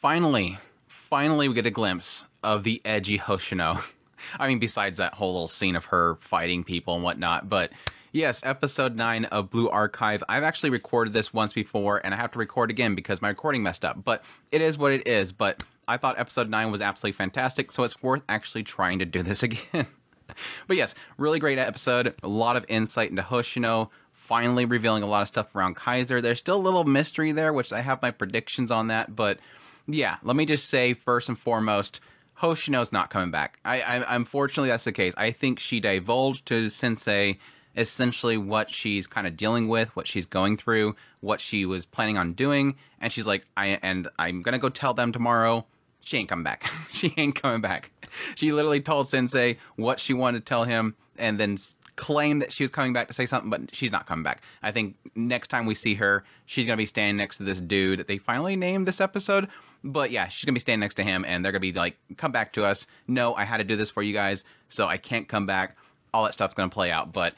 Finally we get a glimpse of the edgy Hoshino. I mean, besides that whole little scene of her fighting people and whatnot. But yes, episode 9 of Blue Archive. I've actually recorded this once before, and I have to record again because my recording messed up. But it is what it is. But I thought episode 9 was absolutely fantastic, so it's worth actually trying to do this again. But yes, really great episode. A lot of insight into Hoshino. Finally revealing a lot of stuff around Kaiser. There's still a little mystery there, which I have my predictions on that. But yeah, let me just say, first and foremost, Hoshino's not coming back. Unfortunately, that's the case. I think she divulged to Sensei essentially what she's kind of dealing with, what she's going through, what she was planning on doing. And she's like, I'm going to go tell them tomorrow. She ain't coming back. She ain't coming back. She literally told Sensei what she wanted to tell him and then claimed that she was coming back to say something, but she's not coming back. I think next time we see her, she's going to be standing next to this dude that they finally named this episode. But yeah, she's going to be standing next to him, and they're going to be like, come back to us. No, I had to do this for you guys, so I can't come back. All that stuff's going to play out. But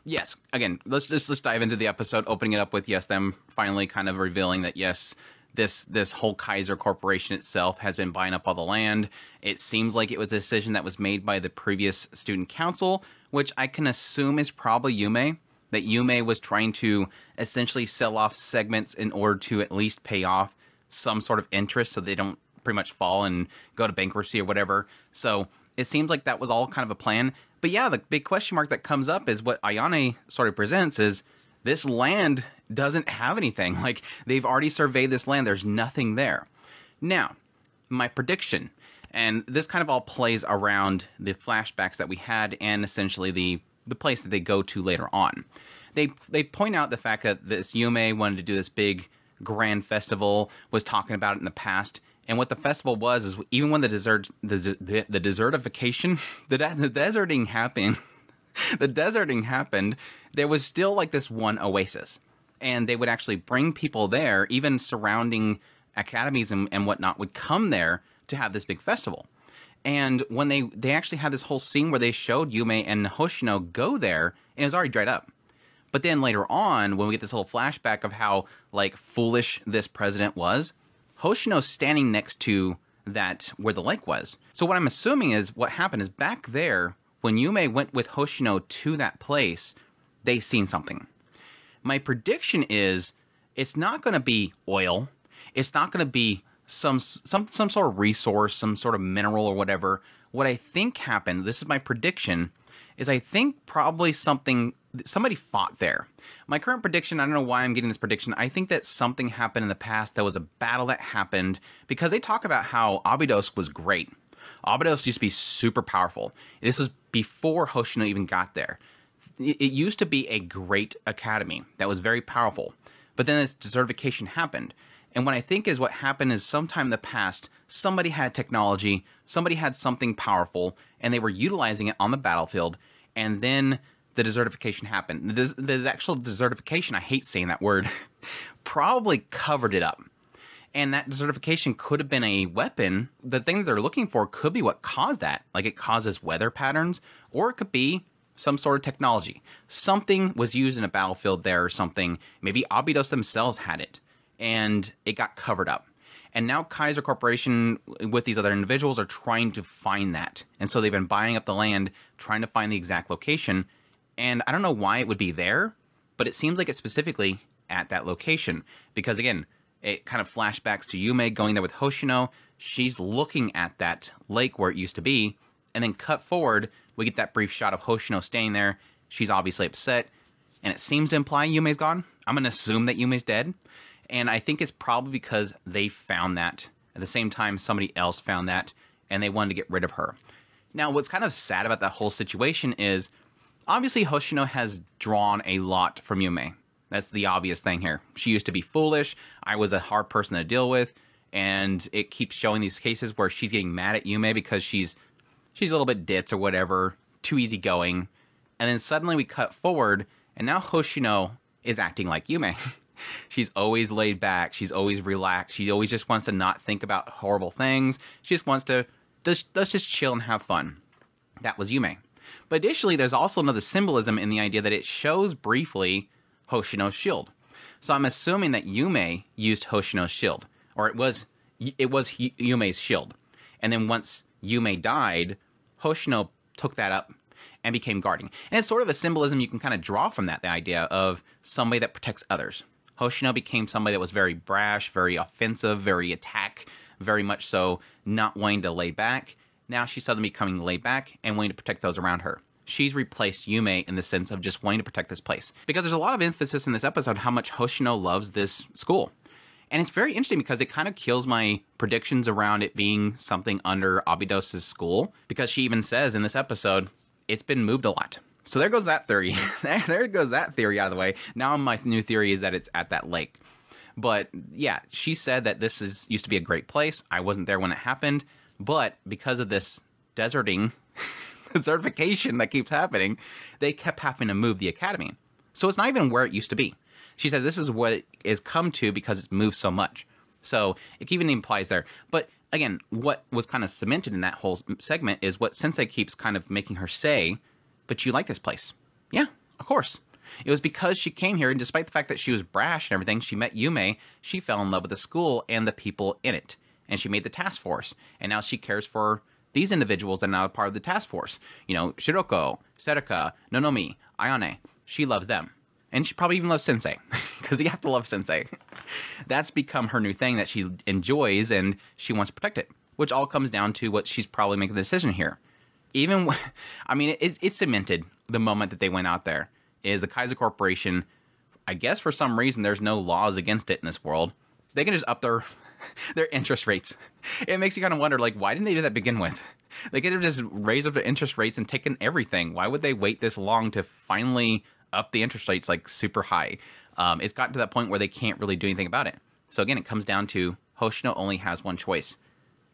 yes, again, let's dive into the episode, opening it up with, yes, them finally kind of revealing that, yes, this whole Kaiser Corporation itself has been buying up all the land. It seems like it was a decision that was made by the previous student council, which I can assume is probably Yume. That Yume was trying to essentially sell off segments in order to at least pay off some sort of interest so they don't pretty much fall and go to bankruptcy or whatever. So it seems like that was all kind of a plan. But yeah, the big question mark that comes up is what Ayane sort of presents is this land doesn't have anything. Like, they've already surveyed this land. There's nothing there. Now, my prediction, and this kind of all plays around the flashbacks that we had and essentially the place that they go to later on. They point out the fact that this Yume wanted to do this big grand festival, was talking about it in the past. And what the festival was is even when the desertification, the deserting happened, the deserting happened, there was still like this one oasis. And they would actually bring people there, even surrounding academies and whatnot would come there to have this big festival. And when they actually had this whole scene where they showed Yume and Hoshino go there, and it was already dried up. But then later on, when we get this little flashback of how, like, foolish this president was, Hoshino's standing next to that, where the lake was. So what I'm assuming is what happened is back there, when Yume went with Hoshino to that place, they seen something. My prediction is it's not going to be oil. It's not going to be some sort of resource, some sort of mineral or whatever. What I think happened, this is my prediction, is I think probably somebody fought there. My current prediction, I don't know why I'm getting this prediction, I think that something happened in the past. There was a battle that happened because they talk about how Abydos was great. Abydos used to be super powerful. This was before Hoshino even got there. It used to be a great academy that was very powerful. But then this desertification happened. And what I think is what happened is sometime in the past, somebody had technology, somebody had something powerful, and they were utilizing it on the battlefield, and then the desertification happened. The actual desertification, I hate saying that word, probably covered it up. And that desertification could have been a weapon. The thing that they're looking for could be what caused that. Like, it causes weather patterns, or it could be some sort of technology. Something was used in a battlefield there or something. Maybe Abydos themselves had it, and it got covered up. And now Kaiser Corporation, with these other individuals, are trying to find that. And so they've been buying up the land, trying to find the exact location. And I don't know why it would be there, but it seems like it's specifically at that location. Because again, it kind of flashbacks to Yume going there with Hoshino. She's looking at that lake where it used to be. And then cut forward, we get that brief shot of Hoshino staying there. She's obviously upset. And it seems to imply Yume's gone. I'm going to assume that Yume's dead. And I think it's probably because they found that. At the same time, somebody else found that. And they wanted to get rid of her. Now, what's kind of sad about that whole situation is, obviously Hoshino has drawn a lot from Yume. That's the obvious thing here. She used to be foolish. I was a hard person to deal with. And it keeps showing these cases where she's getting mad at Yume because she's a little bit ditz or whatever, too easygoing. And then suddenly we cut forward, and now Hoshino is acting like Yume. She's always laid back. She's always relaxed. She always just wants to not think about horrible things. She just wants to, let's just chill and have fun. That was Yume. But additionally, there's also another symbolism in the idea that it shows briefly Hoshino's shield. So I'm assuming that Yume used Hoshino's shield. Or it was it was Yume's shield. And then once Yume died, Hoshino took that up and became guarding. And it's sort of a symbolism you can kind of draw from that, the idea of somebody that protects others. Hoshino became somebody that was very brash, very offensive, very attack, very much so not wanting to lay back. Now she's suddenly becoming laid back and wanting to protect those around her. She's replaced Yume in the sense of just wanting to protect this place. Because there's a lot of emphasis in this episode how much Hoshino loves this school. And it's very interesting because it kind of kills my predictions around it being something under Abydos' school. Because she even says in this episode, it's been moved a lot. So there goes that theory. there goes that theory out of the way. Now my new theory is that it's at that lake. But yeah, she said that this used to be a great place. I wasn't there when it happened. But because of this deserting certification that keeps happening, they kept having to move the academy. So it's not even where it used to be. She said this is what it has come to because it's moved so much. So it even implies there. But again, what was kind of cemented in that whole segment is what Sensei keeps kind of making her say, but you like this place. Yeah, of course. It was because she came here, and despite the fact that she was brash and everything, she met Yume, she fell in love with the school and the people in it. And she made the task force. And now she cares for these individuals that are now a part of the task force. You know, Shiroko, Serika, Nonomi, Ayane. She loves them. And she probably even loves Sensei, because you have to love Sensei. That's become her new thing that she enjoys, and she wants to protect it, which all comes down to what she's probably making the decision here. Even, I mean, it's cemented the moment that they went out there, is the Kaiser Corporation, I guess for some reason there's no laws against it in this world. They can just up their interest rates. It makes you kind of wonder, like, why didn't they do that to begin with? They could have just raised up the interest rates and taken everything. Why would they wait this long to finally up the interest rates like super high? It's gotten to that point where they can't really do anything about it. So again, it comes down to Hoshino only has one choice,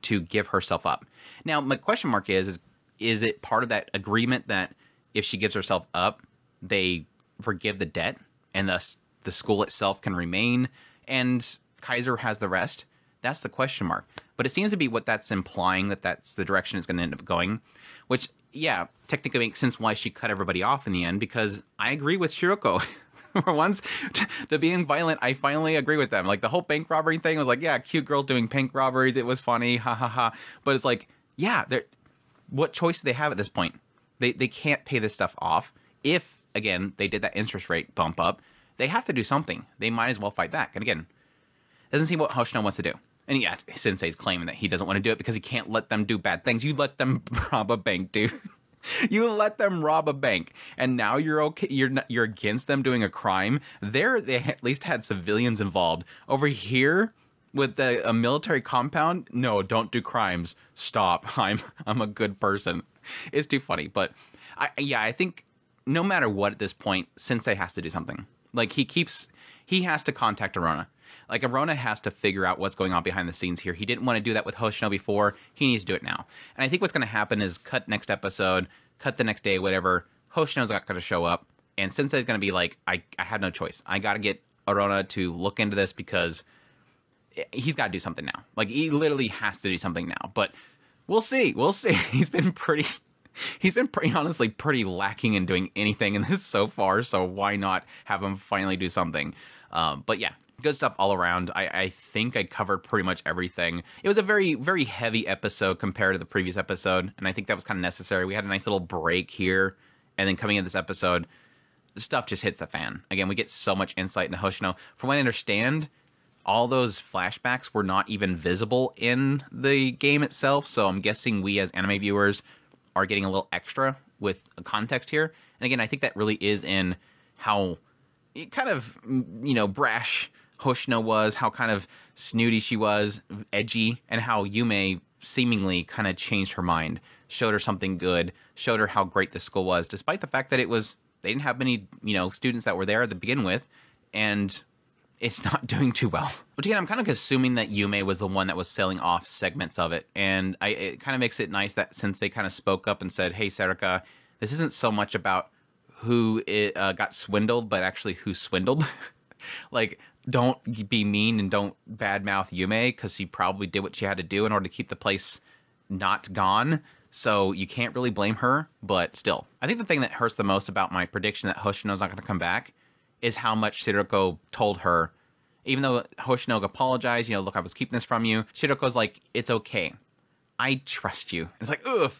to give herself up. Now, my question mark is it part of that agreement that if she gives herself up, they forgive the debt and thus the school itself can remain and Kaiser has the rest? That's the question mark. But it seems to be what that's implying, that that's the direction it's going to end up going, which, yeah, technically makes sense why she cut everybody off in the end, because I agree with Shiroko. For once, to being violent, I finally agree with them. Like, the whole bank robbery thing was like, yeah, cute girls doing bank robberies. It was funny. Ha, ha, ha. But it's like, yeah, what choice do they have at this point? They can't pay this stuff off. If, again, they did that interest rate bump up, they have to do something. They might as well fight back. And again, doesn't seem what Hoshino wants to do. And yeah, Sensei's claiming that he doesn't want to do it because he can't let them do bad things. You let them rob a bank, dude. You let them rob a bank, and now you're okay. You're against them doing a crime. There, they at least had civilians involved. Over here, with a military compound, no, don't do crimes. Stop. I'm a good person. It's too funny, but I think no matter what at this point, Sensei has to do something. Like he has to contact Arona. Like, Arona has to figure out what's going on behind the scenes here. He didn't want to do that with Hoshino before. He needs to do it now. And I think what's going to happen is cut next episode, cut the next day, whatever. Hoshino's not going to show up. And Sensei's going to be like, I had no choice. I got to get Arona to look into this because he's got to do something now. Like, he literally has to do something now. But we'll see. We'll see. He's been honestly pretty lacking in doing anything in this so far. So why not have him finally do something? But yeah. Good stuff all around. I think I covered pretty much everything. It was a very, very heavy episode compared to the previous episode, and I think that was kind of necessary. We had a nice little break here, and then coming into this episode, stuff just hits the fan. Again, we get so much insight into Hoshino. From what I understand, all those flashbacks were not even visible in the game itself, so I'm guessing we as anime viewers are getting a little extra with context here. And again, I think that really is in how kind of, brash Hoshino was, how kind of snooty she was, edgy, and how Yume seemingly kind of changed her mind, showed her something good, showed her how great the school was, despite the fact that they didn't have many, students that were there to begin with, and it's not doing too well. Which again, I'm kind of assuming that Yume was the one that was selling off segments of it, and it kind of makes it nice that since they kind of spoke up and said, hey, Serika, this isn't so much about who got swindled, but actually who swindled. Like, don't be mean and don't badmouth Yume, because she probably did what she had to do in order to keep the place not gone. So you can't really blame her, but still. I think the thing that hurts the most about my prediction that Hoshino's not going to come back is how much Shiroko told her Even though Hoshinoga apologized, look, I was keeping this from you. Shiroko's like, it's okay. I trust you. It's like, oof,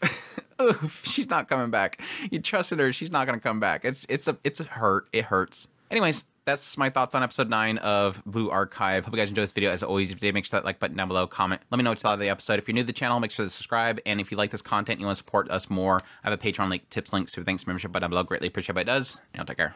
oof, she's not coming back. You trusted her. She's not going to come back. It's a hurt. It hurts. Anyways, that's my thoughts on episode 9 of Blue Archive. Hope you guys enjoyed this video. As always, if you did, make sure that like button down below, comment. Let me know what you thought of the episode. If you're new to the channel, make sure to subscribe. And if you like this content and you want to support us more, I have a Patreon link, tips, links to thanks membership button down below. Greatly appreciate what it does. Take care.